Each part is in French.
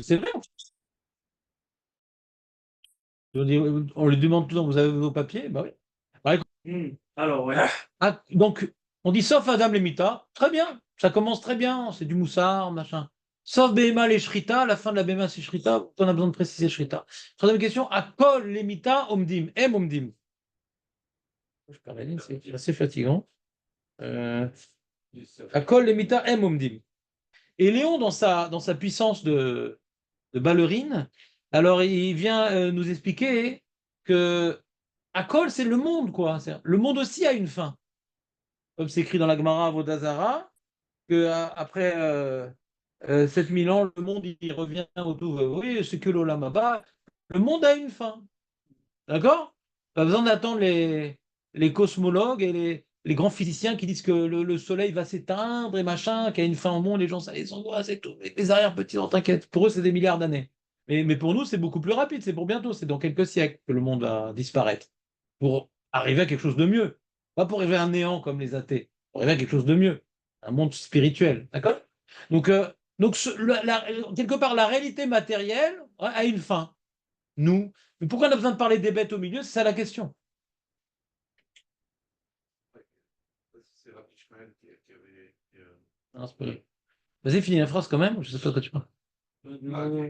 C'est vrai. On lui demande tout le temps, vous avez vos papiers? Bah oui. Bah, écoute, Alors, ouais. donc, on dit sauf Adam Lemita, très bien, ça commence très bien, c'est du moussard, machin. Sauf Behema les Shrita, la fin de la Behema c'est Shrita, on a besoin de préciser Shrita. Troisième question, Akol Lemita Omdim, Omdim. Je perds la ligne, c'est assez fatigant. Euh, Akol Lemita Omdim. Et Léon, dans sa puissance de ballerine, alors il vient nous expliquer que Akol, c'est le monde, quoi. Le monde aussi a une fin. Comme c'est écrit dans la Gemara Vodazara, que après 7000 ans, le monde il revient au tout. Oui, c'est que l'Olam Abba. Le monde a une fin. D'accord? Pas besoin d'attendre les cosmologues et les grands physiciens qui disent que le soleil va s'éteindre et machin, qu'il y a une fin au monde, les gens, ça les angoisse et tout. Les arrière-petits, on t'inquiète. Pour eux, c'est des milliards d'années. Mais pour nous, c'est beaucoup plus rapide, c'est pour bientôt, c'est dans quelques siècles que le monde va disparaître. Pour arriver à quelque chose de mieux. Pas pour arriver à un néant comme les athées, pour arriver à quelque chose de mieux. Un monde spirituel. D'accord? Donc, quelque part, la réalité matérielle ouais, a une fin. Nous. Mais pourquoi on a besoin de parler des bêtes au milieu? C'est ça la question. C'est Rabbi Ishmael qui avait, Non, c'est pas vrai. Vas-y, finis la phrase quand même. Je sais pas de quoi tu parles.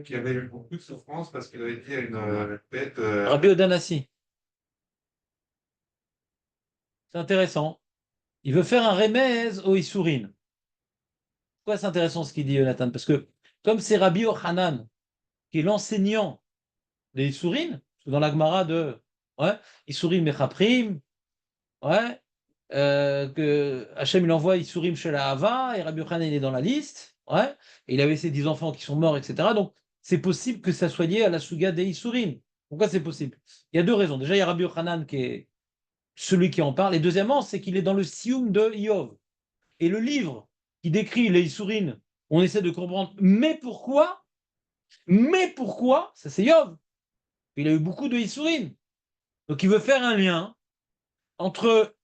qui avait eu beaucoup de souffrance parce qu'il avait dit à une bête. Rabbi Odanassi. C'est intéressant. Il veut faire un remèze au Issourine. Pourquoi c'est intéressant ce qu'il dit, Jonathan? Parce que comme c'est Rabbi Ochanan, qui est l'enseignant des Issourines, dans la Gemara de ouais, Issourim Mechaprim, ouais, que Hachem il envoie Issourim chez la Hava, et Rabbi Yochanan il est dans la liste, ouais, et il avait ses 10 enfants qui sont morts, etc. Donc c'est possible que ça soit lié à la Souga des Issourim. Pourquoi c'est possible? Il y a deux raisons. Déjà, il y a Rabbi Yochanan qui est celui qui en parle, et deuxièmement, c'est qu'il est dans le Sioum de Iov. Et le livre qui décrit les Issourim, on essaie de comprendre, mais pourquoi, ça c'est Iov. Il a eu beaucoup de Issourim. Donc il veut faire un lien entre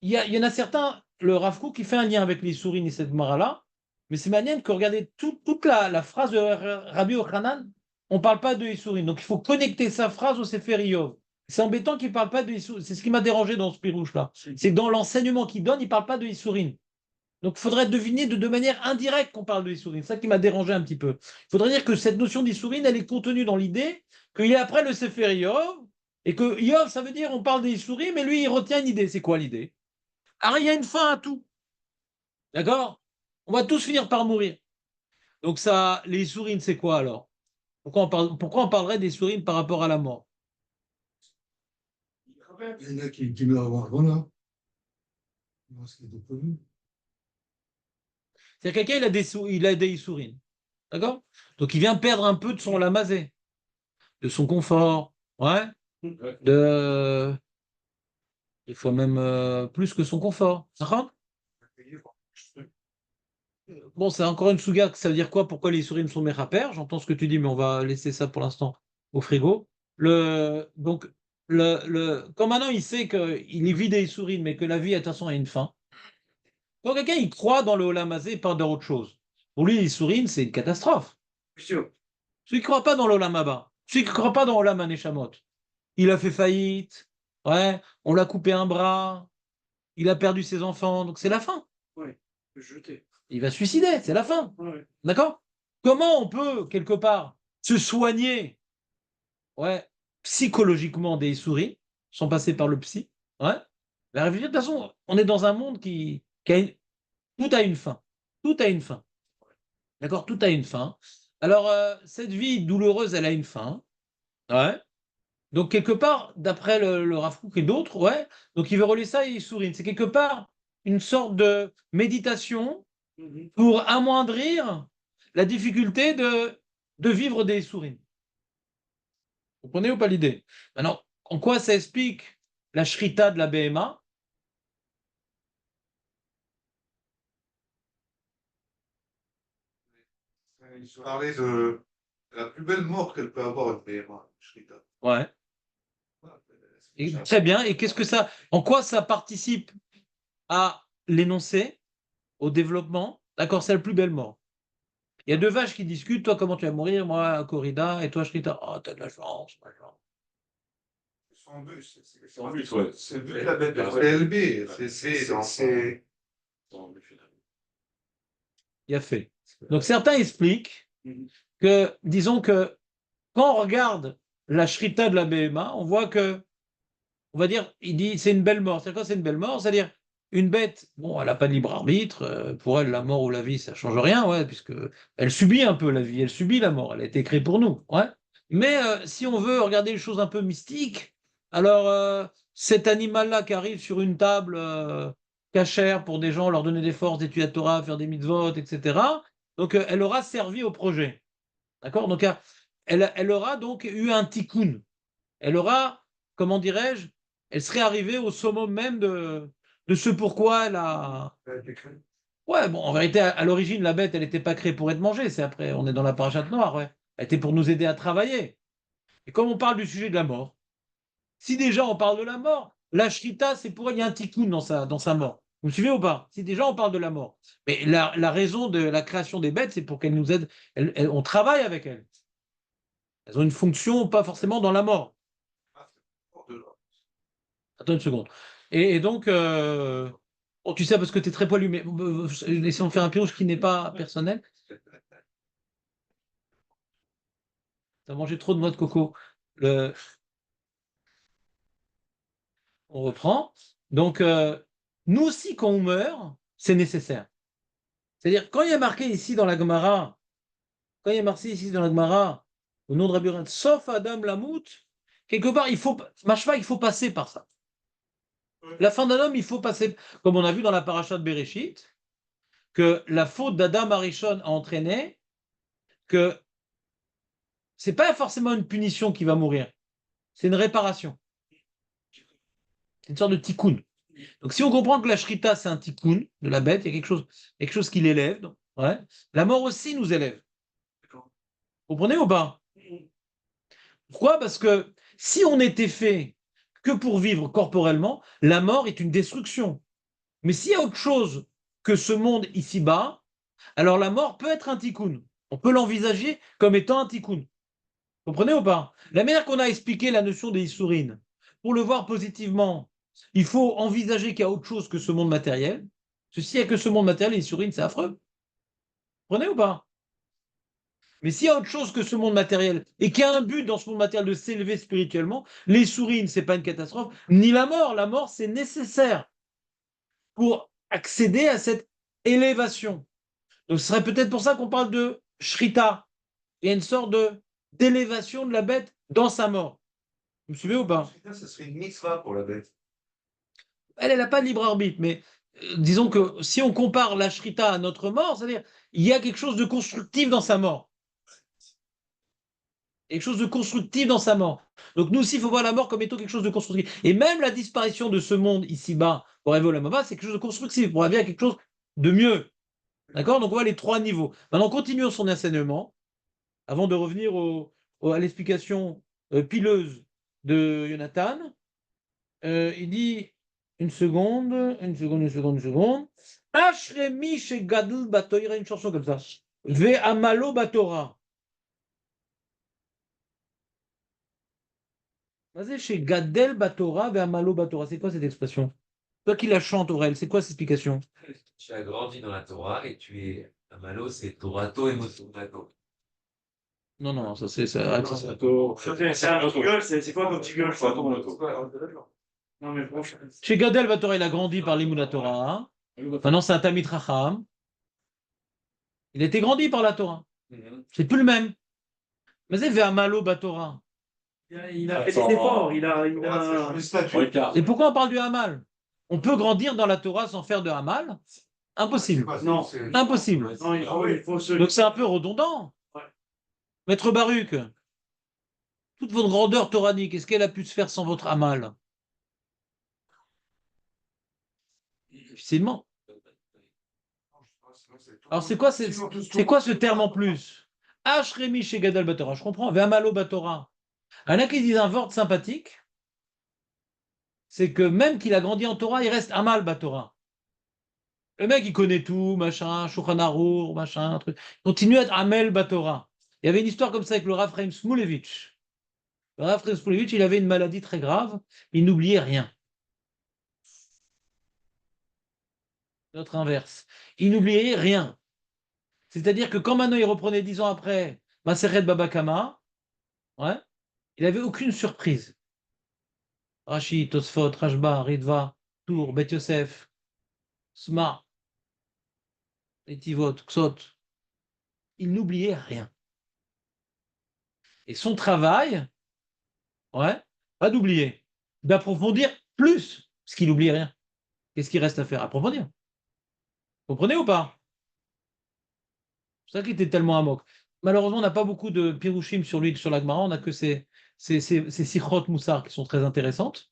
il y en a certains, le Rav Kook, qui fait un lien avec les Souris et cette Mara-là, mais c'est manière que regardez toute la phrase de Rabbi Ochanan, on ne parle pas de Issourin. Donc il faut connecter sa phrase au Sefer Iov. C'est embêtant qu'il ne parle pas de Issourin. C'est ce qui m'a dérangé dans ce pirouche-là. C'est que dans l'enseignement qu'il donne, il ne parle pas de Issourin. Donc il faudrait deviner de manière indirecte qu'on parle de Issourin. C'est ça qui m'a dérangé un petit peu. Il faudrait dire que cette notion d'Issourin, elle est contenue dans l'idée qu'il est après le Sefer Iov, et que Iov, ça veut dire on parle des Issourin, mais lui, il retient une idée. C'est quoi l'idée? Alors, il y a une fin à tout. D'accord? On va tous finir par mourir. Donc, ça, les sourines, c'est quoi alors? Pourquoi on parlerait des sourines par rapport à la mort? Il y en a qui meurent avant là. Parce qu'il est connu. C'est-à-dire quelqu'un, il a des sourines. D'accord? Donc, il vient perdre un peu de son lamazé, de son confort. Ouais? De... Des fois même plus que son confort. D'accord? Bon, c'est encore une souga, ça veut dire quoi? Pourquoi les sourines sont mérapères? J'entends ce que tu dis, mais on va laisser ça pour l'instant au frigo. Quand maintenant il sait qu'il est vide des sourines, mais que la vie, de toute façon, a une fin. Quand quelqu'un il croit dans le Olamazé et pas dans autre chose, pour lui, les sourines, c'est une catastrophe. Sûr. Celui qui ne croit pas dans l'Olamaba, celui qui ne croit pas dans Olam Haneshamot, il a fait faillite, ouais, on l'a coupé un bras, il a perdu ses enfants, donc c'est la fin. Ouais. Jeter. Il va se suicider, c'est la fin. Ouais. D'accord? Comment on peut, quelque part, se soigner ouais, psychologiquement des souris, sans passer par le psy? Ouais. La réflexion, de toute façon, on est dans un monde qui a tout a une fin. Tout a une fin. D'accord? Tout a une fin. Alors, cette vie douloureuse, elle a une fin. Ouais. Donc, quelque part, d'après le Rav Kook et d'autres, ouais, donc il veut relier ça et il sourit. C'est quelque part une sorte de méditation pour amoindrir la difficulté de vivre des sourines. Vous comprenez ou pas l'idée? Maintenant, en quoi ça explique la shrita de la BMA? Il se parlait de la plus belle mort qu'elle peut avoir, une PMA, Shrita. Ouais. Voilà, Très bien. Et qu'est-ce que ça, en quoi ça participe à l'énoncé, au développement? D'accord, c'est la plus belle mort. Il y a deux vaches qui discutent, toi comment tu vas mourir, moi corrida, et toi shrita. Oh, t'as de la chance, machin. Son but, c'est Son but, ouais. c'est le but de la bête. Ouais. C'est élevé. Il a fait. Donc certains expliquent que, disons que quand on regarde la shrita de la BMA, on voit que, on va dire, il dit c'est une belle mort. C'est quoi, c'est une belle mort? C'est-à-dire une bête, bon, elle n'a pas de libre arbitre. Pour elle, la mort ou la vie, ça change rien, ouais, puisque elle subit un peu la vie, elle subit la mort. Elle a été créée pour nous, ouais. Mais si on veut regarder les choses un peu mystiques, alors cet animal-là qui arrive sur une table cachère pour des gens, leur donner des forces, d'étudier la Torah, faire des mitzvot, etc. Donc elle aura servi au projet. D'accord? Donc elle aura donc eu un tikkun. Elle aura, comment dirais-je, elle serait arrivée au summum même de ce pourquoi elle a. Ouais, bon, en vérité, à l'origine, la bête, elle n'était pas créée pour être mangée. C'est après, on est dans la parachute noire, ouais. Elle était pour nous aider à travailler. Et comme on parle du sujet de la mort, si déjà on parle de la mort, la shrita, c'est pour elle, il y a un tikkun dans sa mort. Vous me suivez ou pas? Si déjà on parle de la mort. Mais la raison de la création des bêtes, c'est pour qu'elles nous aident. On travaille avec elles. Elles ont une fonction, pas forcément dans la mort. Attends une seconde. Et donc, oh, tu sais, parce que tu es très poilu, mais laissons faire un pioche qui n'est pas personnel. Tu as mangé trop de noix de coco. Le- On reprend. Donc, nous aussi, quand on meurt, c'est nécessaire. C'est-à-dire, quand il y a marqué ici dans la Gemara, quand il y a marqué ici dans la Gemara, au nom de Rabbi Yochanan, sauf Adam Lamout, quelque part, machma, il faut passer par ça. La fin d'un homme, il faut passer, comme on a vu dans la paracha de Bereshit, que la faute d'Adam Arishon a entraîné que c'est pas forcément une punition qui va mourir, c'est une réparation. C'est une sorte de tikkun. Donc si on comprend que la shrita, c'est un tikkun de la bête, il y a quelque chose qui l'élève. Donc, ouais. La mort aussi nous élève. Vous comprenez ou pas? Pourquoi? Parce que si on n'était fait que pour vivre corporellement, la mort est une destruction. Mais s'il y a autre chose que ce monde ici-bas, alors la mort peut être un tikkun. On peut l'envisager comme étant un tikkun. Vous comprenez ou pas? La manière qu'on a expliqué la notion des issourines, pour le voir positivement, il faut envisager qu'il y a autre chose que ce monde matériel. S'il n'y a que ce monde matériel, les issourines, c'est affreux. Vous comprenez ou pas? Mais s'il y a autre chose que ce monde matériel et qu'il y a un but dans ce monde matériel de s'élever spirituellement, les sourines, ce n'est pas une catastrophe, ni la mort. La mort, c'est nécessaire pour accéder à cette élévation. Donc, ce serait peut-être pour ça qu'on parle de shrita. Il y a une sorte d'élévation de la bête dans sa mort. Vous me suivez ou pas? Ça serait une mitzvah pour la bête. Elle n'a pas de libre arbitre, mais disons que si on compare la shrita à notre mort, c'est-à-dire il y a quelque chose de constructif dans sa mort. Quelque chose de constructif dans sa mort. Donc nous aussi, il faut voir la mort comme étant quelque chose de constructif. Et même la disparition de ce monde ici-bas, pour arriver au Lamaba, c'est quelque chose de constructif, pour arriver à quelque chose de mieux. D'accord? Donc on voit les trois niveaux. Maintenant, continuons son enseignement, avant de revenir à l'explication pileuse de Jonathan. Il dit, une seconde. Ashremi chez Gadol Batoira, une chanson comme ça. Ve Amalo Batora. Vas-y, chez Gadel Batora, Ve Amalo Batora. C'est quoi cette expression? Toi qui la chantes, Aurel, c'est quoi cette explication? Tu as grandi dans la Torah et tu es un malo, c'est Torato et Motorato. Non, non, ça c'est ça. C'est un gueule, c'est quoi ton petit gueule? Non, mais franchement. Chez Gadel Batora, il a grandi par l'Imouna Torah. Hein. Maintenant, c'est un Tamid Racham. Il a été grandi par la Torah. C'est plus le même. Mais c'est Ve Amalo Batora. Il a fait des efforts, Et pourquoi on parle du Hamal? On peut grandir dans la Torah sans faire de Hamal? Impossible. Non. Impossible. Non, il faut se. Donc c'est un peu redondant. Ouais. Maître Baruch, toute votre grandeur toranique, est-ce qu'elle a pu se faire sans votre Hamal? Difficilement. Alors c'est quoi ce terme en plus? Ashremi chez Gadal Batora, je comprends. Ve'amalo Batora. Il y en a qui disent un word sympathique, c'est que même qu'il a grandi en Torah, il reste Amal Batora. Le mec, il connaît tout, machin, Shulchan Arour, machin, truc. Il continue à être Amel Batora. Il y avait une histoire comme ça avec le Rav Chaim Smulevitch. Le Rav Chaim Smulevitch, il avait une maladie très grave, il n'oubliait rien. Notre inverse. Il n'oubliait rien. C'est-à-dire que quand maintenant il reprenait 10 ans après Maseret Baba Kama, ouais, il n'avait aucune surprise. Rashi, Tosfot, Rashba, Ritva, Tour, Bet Yosef, Sma, Etivot, Ksot, il n'oubliait rien. Et son travail, ouais, pas d'oublier, d'approfondir plus, parce qu'il n'oublie rien. Qu'est-ce qu'il reste à faire? Approfondir. Vous comprenez ou pas? C'est ça qui était tellement amok. Malheureusement, on n'a pas beaucoup de pirouchim sur lui, sur l'Agmara, on n'a que ces sichot moussar qui sont très intéressantes.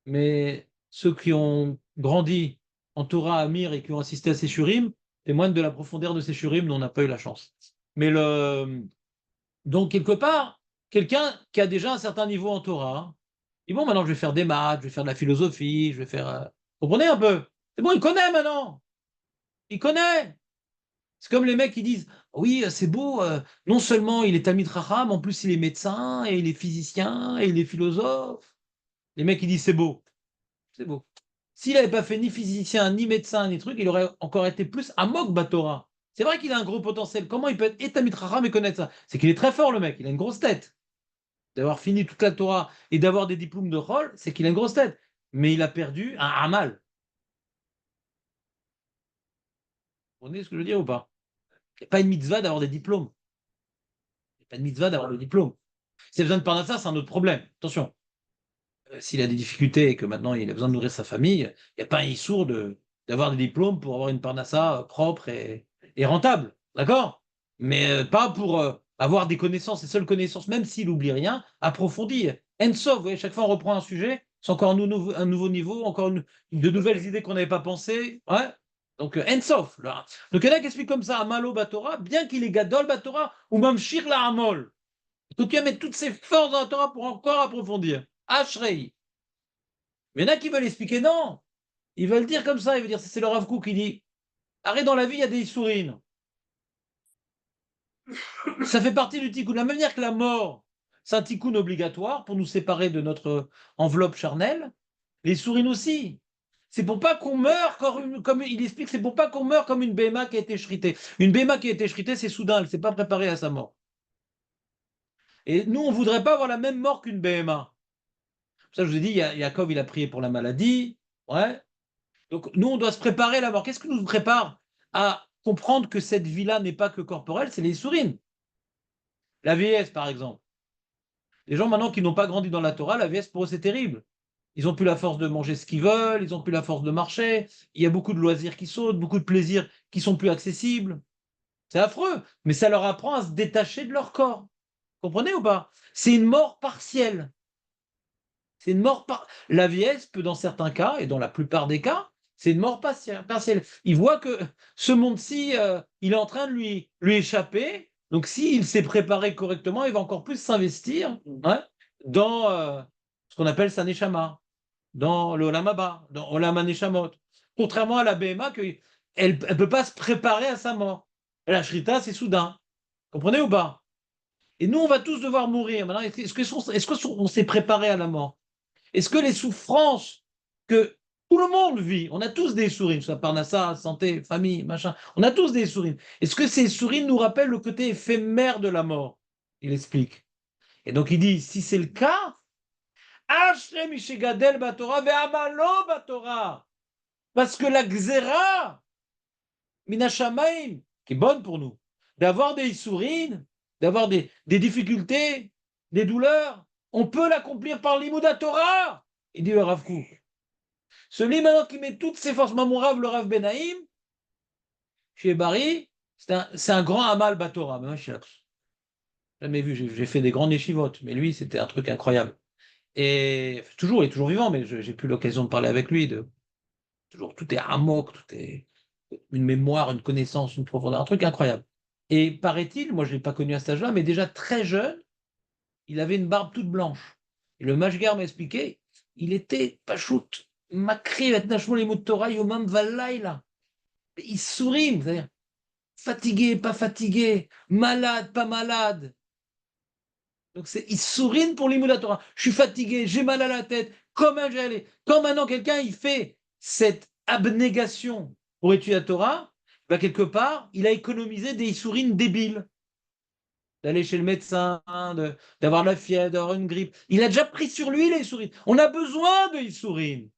Mais ceux qui ont grandi en Torah Amir et qui ont assisté à ces shurim témoignent de la profondeur de ces shurim dont on n'a pas eu la chance. Donc, quelque part, quelqu'un qui a déjà un certain niveau en Torah, dit bon, maintenant je vais faire des maths, je vais faire de la philosophie, je vais faire. Vous comprenez un peu? C'est bon, il connaît maintenant. Il connaît. C'est comme les mecs qui disent oui, c'est beau, non seulement il est Talmid Chacham, en plus il est médecin, et il est physicien, et il est philosophe. Les mecs qui disent c'est beau. C'est beau. S'il n'avait pas fait ni physicien, ni médecin, ni truc, il aurait encore été plus Amok Batora. C'est vrai qu'il a un gros potentiel. Comment il peut être Etamit Chacham et connaître ça? C'est qu'il est très fort, le mec. Il a une grosse tête. D'avoir fini toute la Torah et d'avoir des diplômes de Chol, c'est qu'il a une grosse tête. Mais il a perdu un Hamal. Vous comprenez ce que je veux dire ou pas? Il n'y a pas une mitzvah d'avoir des diplômes. Il n'y a pas de mitzvah d'avoir des diplômes. S'il a besoin de parler de ça, c'est un autre problème. Attention. S'il a des difficultés et que maintenant il a besoin de nourrir sa famille, il n'y a pas un issour d'avoir des diplômes pour avoir une parnassa propre et rentable. D'accord? Mais pas pour avoir des connaissances, les seules connaissances, même s'il n'oublie rien, approfondir. Ensof, vous voyez, chaque fois on reprend un sujet, c'est encore un nouveau niveau, encore de nouvelles idées qu'on n'avait pas pensées. Ouais. Donc, Ensof. Là. Donc, il y en a qui expliquent comme ça, Amalo Batora, bien qu'il est Gadol Batora, ou même Shir la Amol. Donc, il va mettre toutes ses forces dans la Torah pour encore approfondir. Ashrei. Mais il y en a qui veulent expliquer non. Ils veulent dire comme ça, ils veulent dire, c'est le Rav Kook qui dit, arrête dans la vie, il y a des sourines. Ça fait partie du tikkun. De la même manière que la mort, c'est un tikkun obligatoire pour nous séparer de notre enveloppe charnelle, les sourines aussi. C'est pour pas qu'on meure comme il explique, c'est pour pas qu'on meure comme une BMA qui a été shritée. Une BMA qui a été shritée, c'est soudain, elle ne s'est pas préparée à sa mort. Et nous, on ne voudrait pas avoir la même mort qu'une BMA. Ça, je vous ai dit, Yaakov, il a prié pour la maladie. Ouais. Donc, nous, on doit se préparer à la mort. Qu'est-ce qui nous prépare à comprendre que cette vie-là n'est pas que corporelle, c'est les sourines. La vieillesse, par exemple. Les gens maintenant qui n'ont pas grandi dans la Torah, la vieillesse pour eux, c'est terrible. Ils n'ont plus la force de manger ce qu'ils veulent, ils n'ont plus la force de marcher, il y a beaucoup de loisirs qui sautent, beaucoup de plaisirs qui sont plus accessibles. C'est affreux, mais ça leur apprend à se détacher de leur corps. Comprenez ou pas? C'est une mort partielle. C'est une mort La vieillesse peut, dans certains cas, et dans la plupart des cas, c'est une mort partielle. Il voit que ce monde-ci, il est en train de lui échapper. Donc, s'il s'est préparé correctement, il va encore plus s'investir dans ce qu'on appelle sa neshama, dans le Olam Haba, dans Olam HaNeshamot. Contrairement à la BMA, elle ne peut pas se préparer à sa mort. La Shrita, c'est soudain. Comprenez ou pas? Et nous, on va tous devoir mourir. Maintenant, est-ce qu'on s'est préparé à la mort? Est-ce que les souffrances que tout le monde vit, on a tous des sourires, soit parnassa, santé, famille, machin, on a tous des sourires. Est-ce que ces sourires nous rappellent le côté éphémère de la mort? Il explique. Et donc il dit, si c'est le cas, parce que la xéra, minashamaim, qui est bonne pour nous, d'avoir des sourires, d'avoir des difficultés, des douleurs, on peut l'accomplir par l'imouda Torah. Il dit le Rav Kook. Celui maintenant qui met toutes ses forces, mon Rav, le Rav Benaïm, chez Bari, c'est un grand Amal Batora. Mais moi, je n'ai jamais vu, j'ai fait des grandes échivotes, mais lui, c'était un truc incroyable. Et toujours, il est toujours vivant, mais j'ai plus l'occasion de parler avec lui. Toujours, tout est amok, tout est une mémoire, une connaissance, une profondeur, un truc incroyable. Et paraît-il, moi je ne l'ai pas connu à cet âge-là, mais déjà très jeune, il avait une barbe toute blanche. Et le Mashgar m'a expliqué, il était pachout, makri et nashmo limut Torah yomam valaila. Issourim, c'est-à-dire fatigué, pas fatigué, malade, pas malade. Donc c'est Issourin pour l'Imoud Torah. Je suis fatigué, j'ai mal à la tête, comment j'ai allé. Quand maintenant quelqu'un il fait cette abnégation pour étudier la Torah, bah, quelque part, il a économisé des Issourines débiles. D'aller chez le médecin, d'avoir la fièvre, d'avoir une grippe. Il a déjà pris sur lui les Issourines. On a besoin de Issourines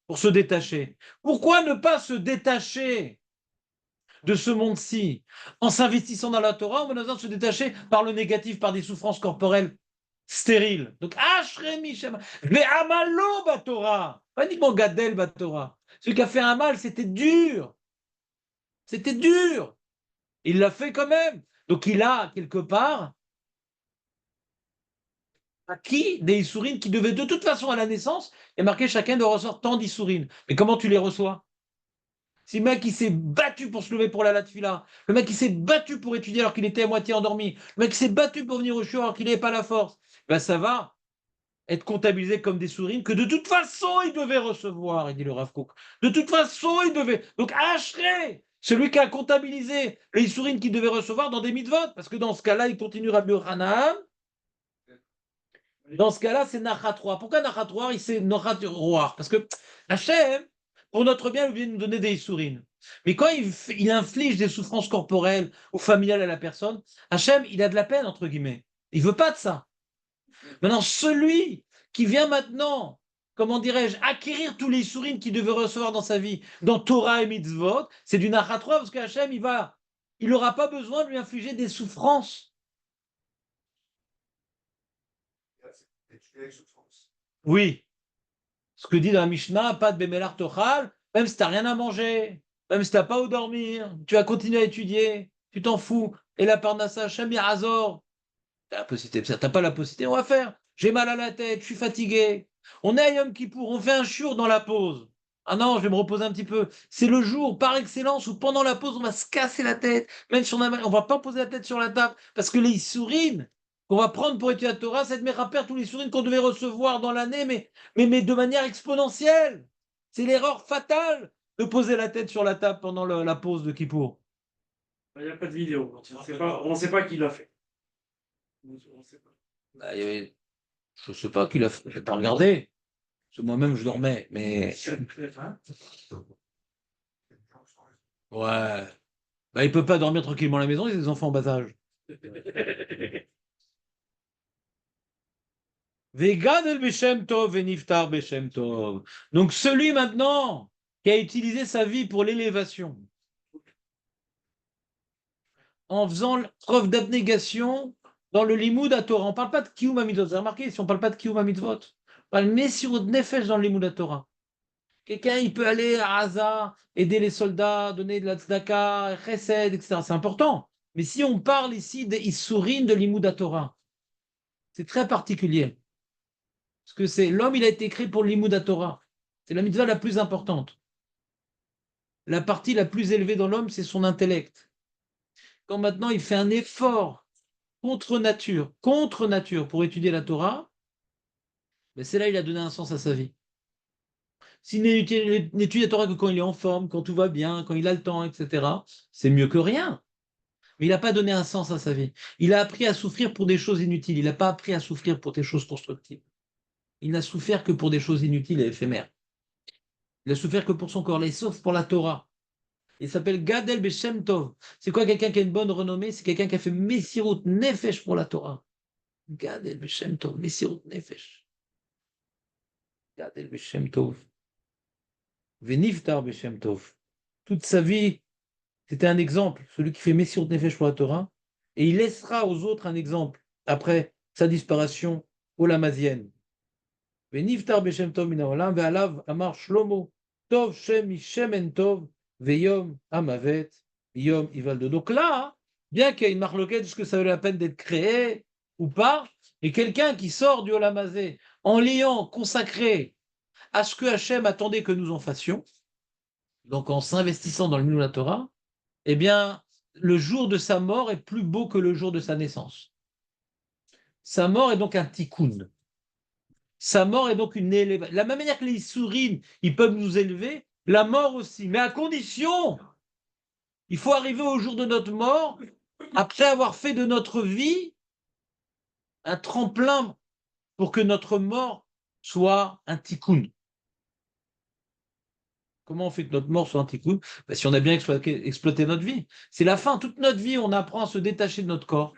pour se détacher. Pourquoi ne pas se détacher de ce monde-ci en s'investissant dans la Torah, on a besoin de se détacher par le négatif, par des souffrances corporelles stériles. Donc, Ashremi Shema, Ve'amalo Batorah, pas uniquement Gadel Batorah. Celui qui a fait un mal, c'était dur. C'était dur. Il l'a fait quand même. Donc, il a, quelque part, acquis des Issourines qui devaient, de toute façon, à la naissance, il y a marqué chacun doit recevoir tant d'Issourines. Mais comment tu les reçois? Si le mec qui s'est battu pour se lever pour la latfila, le mec qui s'est battu pour étudier alors qu'il était à moitié endormi, le mec qui s'est battu pour venir au shiur alors qu'il n'avait pas la force, ben ça va être comptabilisé comme des sourines que de toute façon il devait recevoir, il dit le Rav Kook. De toute façon il devait. Donc Ashrei, celui qui a comptabilisé les sourines qu'il devait recevoir dans des mitzvot, parce que dans ce cas-là, il continue Rabbi Yochanan. Dans ce cas-là, c'est Nachatroir. Pourquoi Nachatroir? Il c'est Nachatroir. Parce que Hachem, pour notre bien, il vient nous donner des sourines. Mais quand il inflige des souffrances corporelles ou familiales à la personne, Hachem, il a de la peine, entre guillemets. Il veut pas de ça. Maintenant, celui qui vient maintenant, comment dirais-je, acquérir tous les sourines qu'il devait recevoir dans sa vie, dans Torah et Mitzvot, c'est du Nachatroir, parce que Hachem, il n'aura pas besoin de lui infliger des souffrances. Oui. Ce que dit dans la Mishnah, pas de Bemelar Tochal, même si tu n'as rien à manger, même si tu n'as pas où dormir, tu vas continuer à étudier, tu t'en fous. Et la Parnassa, Hashem Azor, tu n'as pas la possibilité, on va faire. J'ai mal à la tête, je suis fatigué. On est à Yom Kippour, on fait un shiur dans la pause. Ah non, je vais me reposer un petit peu. C'est le jour par excellence où pendant la pause, on va se casser la tête. Même si on ne va pas poser la tête sur la table. Parce que les sourines qu'on va prendre pour étudier la Torah, c'est de mettre à perdre tous les sourines qu'on devait recevoir dans l'année, mais de manière exponentielle. C'est l'erreur fatale de poser la tête sur la table pendant la pause de Kippour. Il n'y a pas de vidéo. On ne sait pas qui l'a fait. On sait pas. Bah, je ne sais pas qui l'a fait. Je n'ai pas regardé. Parce que moi-même, je dormais. Mais ouais. Bah, il ne peut pas dormir tranquillement à la maison, il y a des enfants en bas âge. Vegadel Beshem Tov, Veniftar Beshem Tov. Donc celui maintenant qui a utilisé sa vie pour l'élévation, en faisant preuve d'abnégation dans le limoud à Torah. On ne parle pas de Kiyum Mitzvot. Vous avez remarqué, si on ne parle pas de Kiyum Mitzvot, on parle Messirut Nefesh dans le limoud à Torah. Quelqu'un, il peut aller à Gaza, aider les soldats, donner de la tzedaka, chesed, etc. C'est important. Mais si on parle ici des Issourines de l'imoud à Torah, c'est très particulier. Parce que c'est l'homme, il a été créé pour l'imoud à Torah. C'est la mitzvah la plus importante. La partie la plus élevée dans l'homme, c'est son intellect. Quand maintenant il fait un effort contre nature pour étudier la Torah, ben c'est là qu'il a donné un sens à sa vie. S'il n'étudie la Torah que quand il est en forme, quand tout va bien, quand il a le temps, etc., c'est mieux que rien. Mais il n'a pas donné un sens à sa vie. Il a appris à souffrir pour des choses inutiles. Il n'a pas appris à souffrir pour des choses constructives. Il n'a souffert que pour des choses inutiles et éphémères. Il a souffert que pour son corps, sauf pour la Torah. Il s'appelle Gadel Beshem Tov. C'est quoi quelqu'un qui a une bonne renommée? C'est quelqu'un qui a fait Messirut Nefesh pour la Torah. Gadel Beshem Tov, Messirut Nefesh. Gadel Beshem Tov. Veniftar Beshem Tov. Toute sa vie, c'était un exemple, celui qui fait Messirut Nefesh pour la Torah. Et il laissera aux autres un exemple après sa disparition olamazienne. Veniftar Beshem Tov minaolam, ve'alav amar Shlomo. Tov Shem Ishemen Tov. Veyom Amavet, Yom Ivaldo. Donc là, bien qu'il y ait une marloquette, est-ce que ça valait la peine d'être créé ou pas, et quelqu'un qui sort du Olamazé en l'ayant consacré à ce que Hachem attendait que nous en fassions, donc en s'investissant dans le Milou la Torah, eh bien, le jour de sa mort est plus beau que le jour de sa naissance. Sa mort est donc un tikkun. Sa mort est donc une élévation. De la même manière que les sourines, ils peuvent nous élever, la mort aussi, mais à condition Il faut arriver au jour de notre mort, après avoir fait de notre vie un tremplin pour que notre mort soit un tikkun. Comment on fait que notre mort soit un tikkun? Ben, si on a bien exploité notre vie. C'est la fin. Toute notre vie, on apprend à se détacher de notre corps,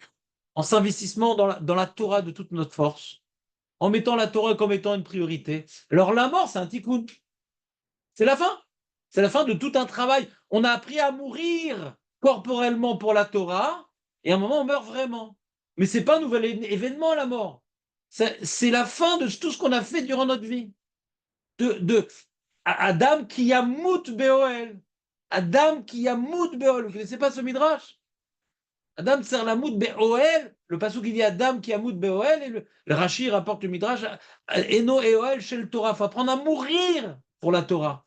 en s'investissant dans la Torah de toute notre force, en mettant la Torah comme étant une priorité. Alors la mort, c'est un tikkun. C'est la fin. C'est la fin de tout un travail. On a appris à mourir corporellement pour la Torah, et à un moment, on meurt vraiment. Mais ce n'est pas un nouvel événement, la mort. C'est la fin de tout ce qu'on a fait durant notre vie. De Adam qui yamout be'oel. Adam qui yamout be'oel. Vous ne connaissez pas ce midrash? Adam sert la mout be'oel. Le passage qui dit Adam qui yamout be'oel. Et le Rashi rapporte le midrash. Eno e'oel shel Torah. Il faut apprendre à mourir pour la Torah.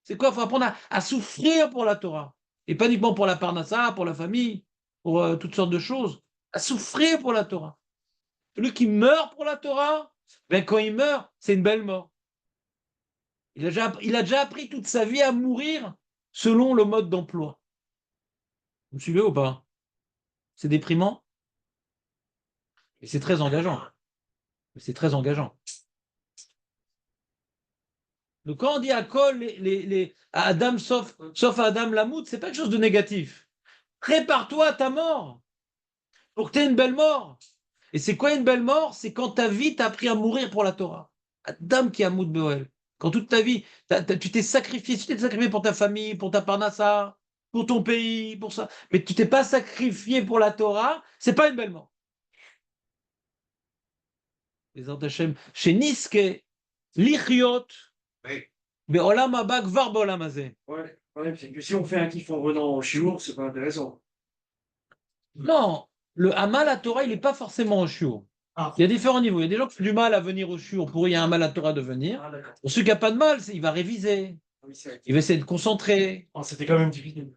C'est quoi? Il faut apprendre à souffrir pour la Torah. Et pas uniquement pour la parnassa, pour la famille, pour toutes sortes de choses. À souffrir pour la Torah. Celui qui meurt pour la Torah, ben quand il meurt, c'est une belle mort. Il a déjà appris toute sa vie à mourir selon le mode d'emploi. Vous me suivez ou pas? C'est déprimant, mais c'est très engageant. C'est très engageant. Donc quand on dit à Kol, à Adam, sauf à Adam Lamout, c'est pas quelque chose de négatif. Prépare-toi à ta mort pour que tu aies une belle mort. Et c'est quoi une belle mort? C'est quand ta vie t'a appris à mourir pour la Torah. Adam qui a Moud Boel. Quand toute ta vie, tu t'es sacrifié, pour ta famille, pour ta parnassa, pour ton pays, pour ça. Mais tu t'es pas sacrifié pour la Torah, c'est pas une belle mort. Les Antachem, chez Niske, Lichiot, Oui. Be'olam haba gvar be'olam hazeh. Ouais, le problème, c'est que si on fait un kiff en venant au chiour, c'est pas intéressant. Non, le Hamal à Torah, il n'est pas forcément au shiur. Ah, Il y a différents niveaux. Il y a des gens qui ont du mal à venir au shiur pour il y a un mal à Torah de venir. d'accord. Pour ceux qui n'ont pas de mal, il va réviser. Ah oui, c'est vrai. Il va essayer de concentrer. Ah, c'était quand même difficile.